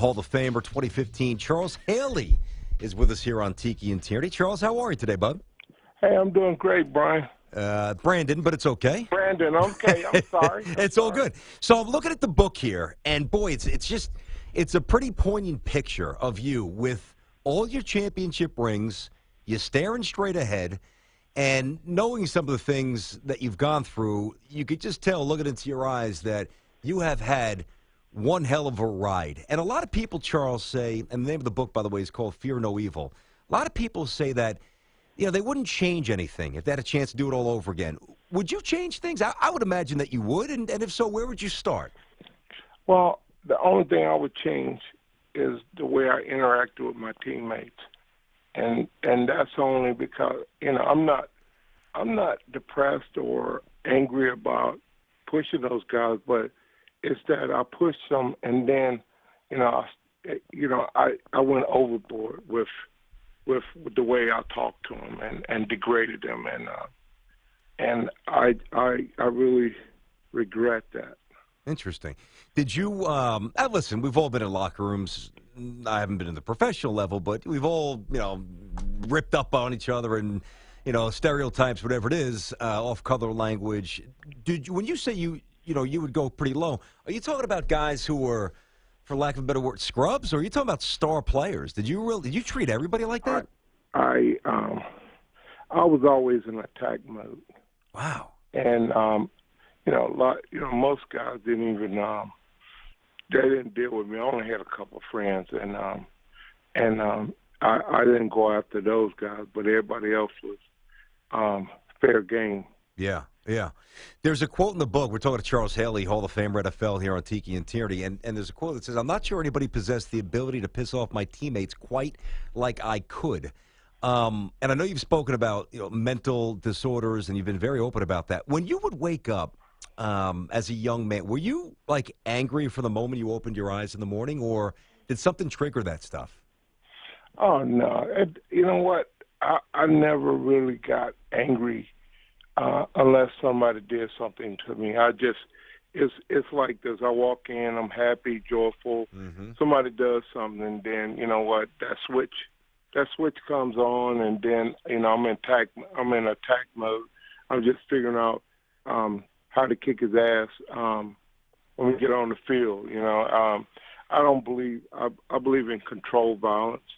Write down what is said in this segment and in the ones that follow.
Hall of Famer 2015. Charles Haley is with us here on Tiki and Tierney. Charles, how are you today, bud? Hey, I'm doing great, Brian. Brandon, but it's okay. Brandon, okay. I'm sorry. It's all good. So I'm looking at the book here, and boy, it's a pretty poignant picture of you with all your championship rings. You're staring straight ahead, and knowing some of the things that you've gone through, you could just tell, looking into your eyes, that you have had one hell of a ride. And a lot of people, Charles, say, and the name of the book, by the way, is called Fear No Evil. A lot of people say that, they wouldn't change anything if they had a chance to do it all over again. Would you change things? I would imagine that you would, and if so, where would you start? Well, the only thing I would change is the way I interacted with my teammates, and that's only because I'm not depressed or angry about pushing those guys, but it's that I pushed them, and then I went overboard with the way I talked to them and degraded them, and I really regret that. Interesting. Did you listen, we've all been in locker rooms. I haven't been in the professional level, but we've all, ripped up on each other and, stereotypes, whatever it is, off-color language. When you say you would go pretty low, are you talking about guys who were, for lack of a better word, scrubs, or are you talking about star players? Did you treat everybody like that? I was always in attack mode. Wow. And most guys didn't even they didn't deal with me. I only had a couple of friends, and I didn't go after those guys, but everybody else was fair game. Yeah. Yeah. There's a quote in the book. We're talking to Charles Haley, Hall of Famer NFL here on Tiki and Tierney, and there's a quote that says, "I'm not sure anybody possessed the ability to piss off my teammates quite like I could." And I know you've spoken about mental disorders, and you've been very open about that. When you would wake up as a young man, were you angry from the moment you opened your eyes in the morning, or did something trigger that stuff? Oh no! You know what? I never really got angry. Unless somebody did something to me. It's like this. I walk in, I'm happy, joyful. Mm-hmm. Somebody does something, and then you know what? That switch comes on, and then I'm in attack mode. I'm just figuring out how to kick his ass when we get on the field. I don't believe I believe in controlled violence,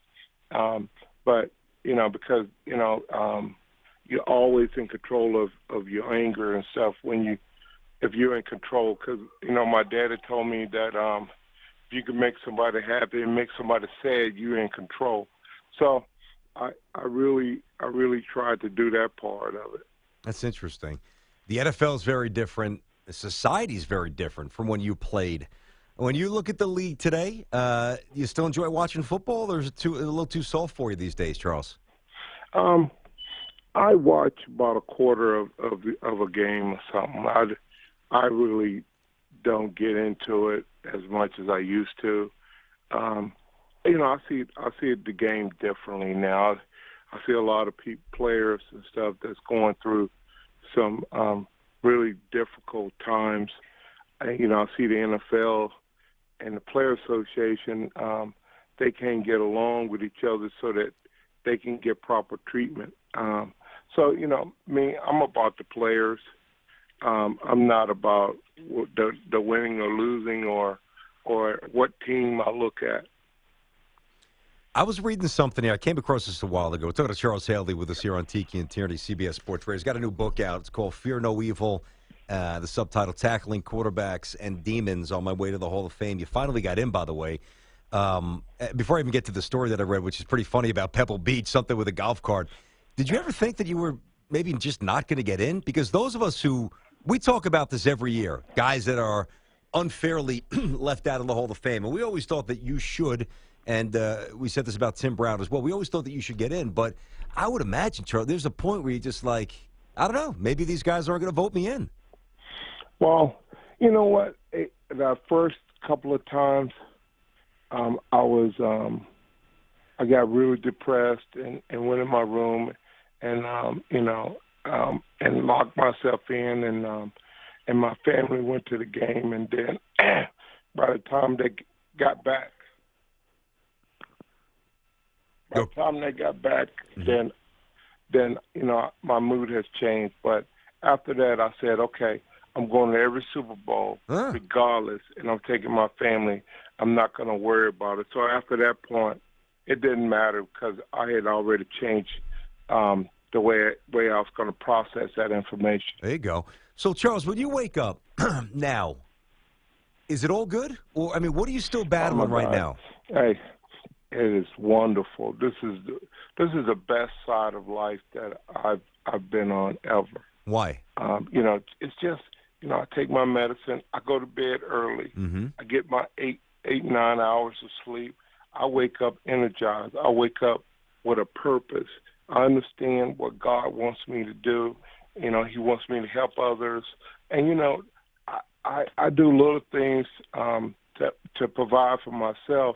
but because you're always in control of your anger and stuff if you're in control. Because my daddy told me that if you can make somebody happy and make somebody sad, you're in control. So I really tried to do that part of it. That's interesting. The NFL is very different. The society is very different from when you played. When you look at the league today, you still enjoy watching football, or is it a little too soft for you these days, Charles? I watch about a quarter of a game or something. I really don't get into it as much as I used to. I see the game differently now. I see a lot of players and stuff that's going through some really difficult times. I see the NFL and the Player Association. They can't get along with each other so that they can get proper treatment. So, I'm about the players. I'm not about the winning or losing or what team I look at. I was reading something here. I came across this a while ago. We're talking to Charles Haley with us here on Tiki and Tierney, CBS Sports Radio. He's got a new book out. It's called Fear No Evil, the subtitle, Tackling Quarterbacks and Demons on My Way to the Hall of Fame. You finally got in, by the way. Before I even get to the story that I read, which is pretty funny about Pebble Beach, something with a golf cart, did you ever think that you were maybe just not going to get in? Because those of us we talk about this every year, guys that are unfairly left out of the Hall of Fame, and we always thought that you should, and we said this about Tim Brown as well, we always thought that you should get in, but I would imagine, Charlie, there's a point where you're just like, I don't know, maybe these guys aren't going to vote me in. Well, you know what? The first couple of times, I got really depressed and went in my room and locked myself in, and my family went to the game, and then by the time they got back, By Go. the time they got back, Mhm. then my mood has changed. But after that, I said, okay, I'm going to every Super Bowl Ah. regardless, and I'm taking my family. I'm not going to worry about it. So after that point, it didn't matter because I had already changed the way I was going to process that information. There you go. So, Charles, when you wake up now, is it all good? Or, I mean, what are you still Oh my battling right God! now? Hey, it is wonderful. This is the best side of life that I've been on ever. Why? It's just, I take my medicine. I go to bed early. Mm-hmm. I get my 9 hours of sleep. I wake up energized. I wake up with a purpose. I understand what God wants me to do. He wants me to help others. And, I do little things to provide for myself.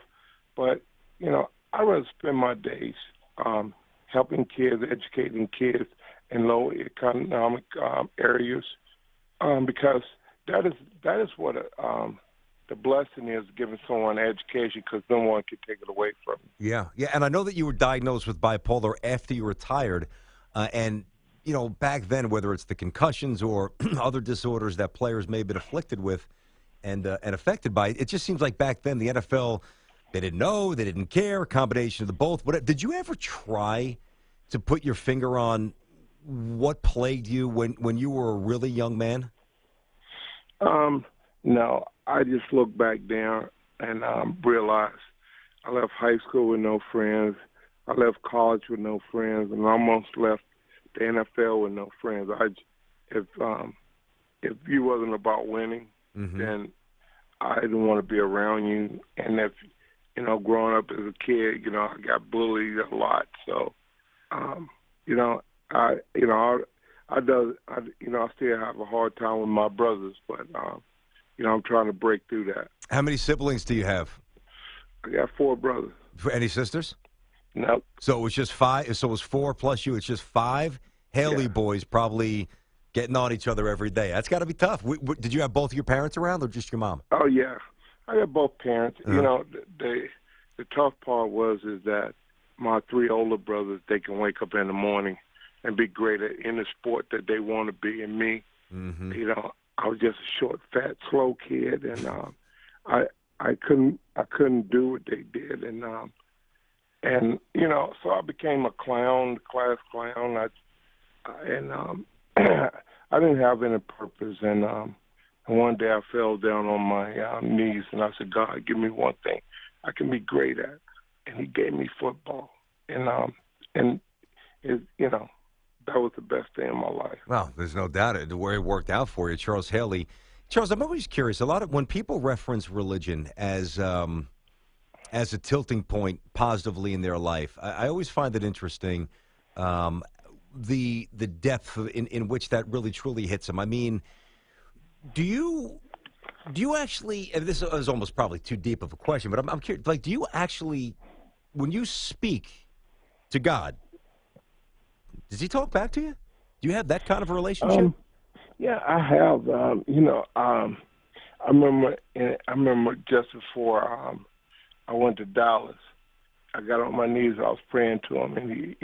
But, I rather spend my days helping kids, educating kids in low economic areas because that is what the blessing is, giving someone education, because no one can take it away from you. Yeah, yeah, and I know that you were diagnosed with bipolar after you retired, and back then, whether it's the concussions or other disorders that players may have been afflicted with and affected by, it just seems like back then the NFL, they didn't know, they didn't care, a combination of the both. But did you ever try to put your finger on what plagued you when you were a really young man? Um, no, I just look back down and realize I left high school with no friends. I left college with no friends, and almost left the NFL with no friends. If you wasn't about winning, Mm-hmm. then I didn't want to be around you. And if growing up as a kid, I got bullied a lot. So, um, you know, I you know I still have a hard time with my brothers, but I'm trying to break through that. How many siblings do you have? I got four brothers. Any sisters? Nope. So it was just five. So it was four plus you. It's just five Haley Yeah. boys probably getting on each other every day. That's got to be tough. Did you have both of your parents around or just your mom? Oh yeah. I got both parents. Uh-huh. The tough part is that my three older brothers, they can wake up in the morning and be great at any sport that they want to be. And me, Mm-hmm. I was just a short, fat, slow kid, and I couldn't do what they did, so I became a clown, class clown. I didn't have any purpose, and one day I fell down on my knees and I said, God, give me one thing I can be great at, and He gave me football, and that was the best day in my life. Well, there's no doubt the way it worked out for you, Charles Haley. Charles, I'm always curious. A lot of when people reference religion as a tilting point positively in their life, I always find it interesting. Um, the depth in which that really truly hits them. I mean, do you actually? And this is almost probably too deep of a question, but I'm curious. Like, do you actually, when you speak to God, does He talk back to you? Do you have that kind of a relationship? Um, yeah, I have. I remember just before I went to Dallas, I got on my knees. I was praying to Him, and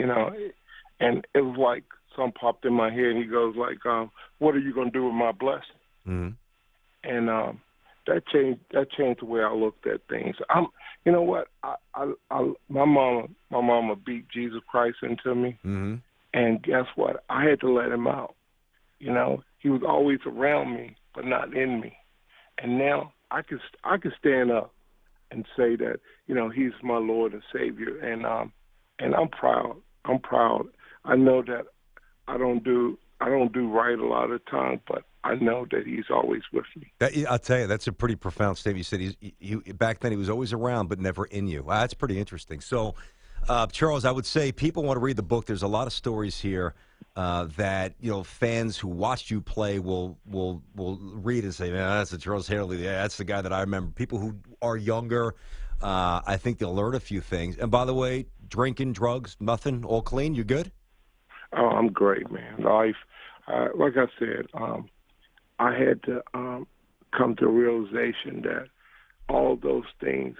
and it was like something popped in my head. He goes like, "What are you going to do with my blessing?" Mm-hmm. And that changed the way I looked at things. You know what? My mama beat Jesus Christ into me, Mm-hmm. and guess what? I had to let Him out. He was always around me, but not in me. And now I can stand up and say that He's my Lord and Savior, and I'm proud. I'm proud. I know that I don't do right a lot of times, but I know that He's always with me. I'll tell you, that's a pretty profound statement. You said back then he was always around, but never in you. Wow, that's pretty interesting. So, Charles, I would say people want to read the book. There's a lot of stories here that fans who watched you play will read and say, "Man, that's the Charles Haley. Yeah, that's the guy that I remember." People who are younger, I think they'll learn a few things. And by the way, drinking, drugs, nothing, all clean. You good? Oh, I'm great, man. Life, like I said, I had to come to a realization that all those things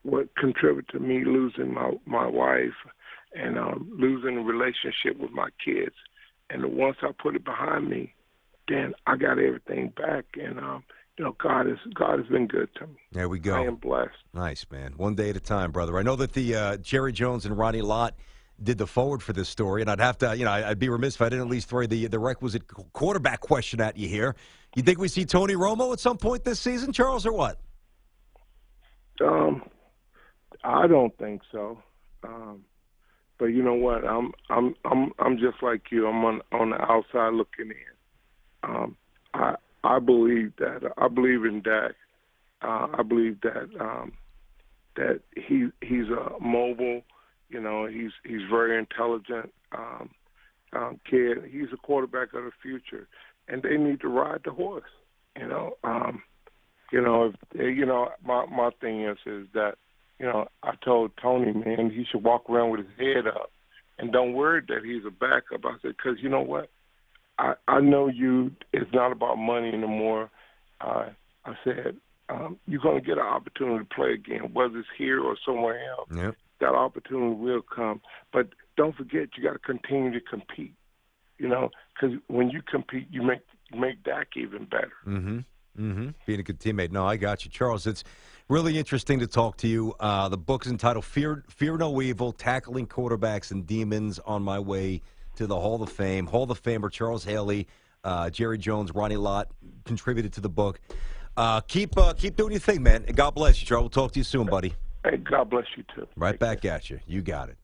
what contributed to me losing my wife and losing the relationship with my kids. And once I put it behind me, then I got everything back. And God has been good to me. There we go. I am blessed. Nice, man. One day at a time, brother. I know that the Jerry Jones and Ronnie Lott did the forward for this story, and I'd have to, I'd be remiss if I didn't at least throw the requisite quarterback question at you here. You think we see Tony Romo at some point this season, Charles, or what? I don't think so. But you know what? I'm just like you. I'm on the outside looking in. I believe that. I believe in Dak. I believe that that he's a mobile. He's very intelligent kid. He's a quarterback of the future, and they need to ride the horse. My thing is that I told Tony, man, he should walk around with his head up and don't worry that he's a backup. I said, because you know what? I know it's not about money anymore. I said, you're going to get an opportunity to play again, whether it's here or somewhere else. Yep. That opportunity will come. But don't forget, you got to continue to compete, because when you compete, you make Dak even better. Mm-hmm. Mm-hmm. Being a good teammate. No, I got you. Charles, it's really interesting to talk to you. The book is entitled Fear No Evil, Tackling Quarterbacks and Demons on My Way to the Hall of Fame. Hall of Famer Charles Haley, Jerry Jones, Ronnie Lott contributed to the book. Keep doing your thing, man. God bless you, Charles. We'll talk to you soon, buddy. Hey, God bless you, too. Right back at you. You got it.